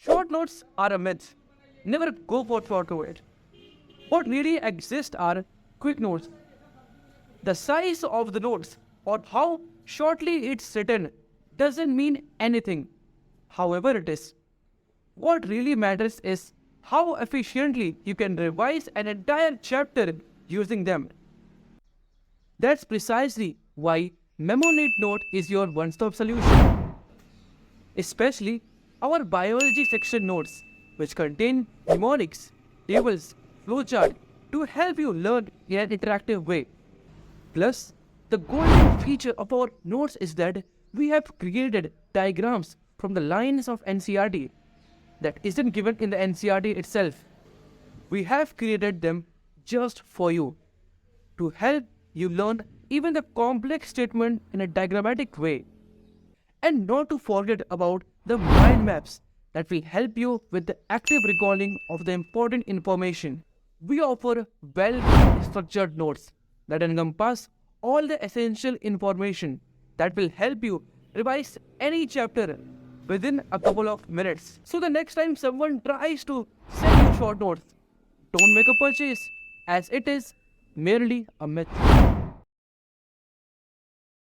Short notes are a myth. Never go for short notes. What really exists are quick notes. The size of the notes or how shortly it's written doesn't mean anything, however it is. What really matters is how efficiently you can revise an entire chapter using them. That's precisely why MemoNeet Note is your one-stop solution. Especially our biology section notes, which contain mnemonics, tables, flowchart to help you learn in an interactive way. Plus, the golden feature of our notes is that we have created diagrams from the lines of NCRT that isn't given in the NCRT itself. We have created them just for you to help you learn even the complex statement in a diagrammatic way. And not to forget about the mind maps that will help you with the active recalling of the important information. We offer well-structured notes that encompass all the essential information that will help you revise any chapter within a couple of minutes. So the next time someone tries to sell you short notes, don't make a purchase, as it is merely a myth.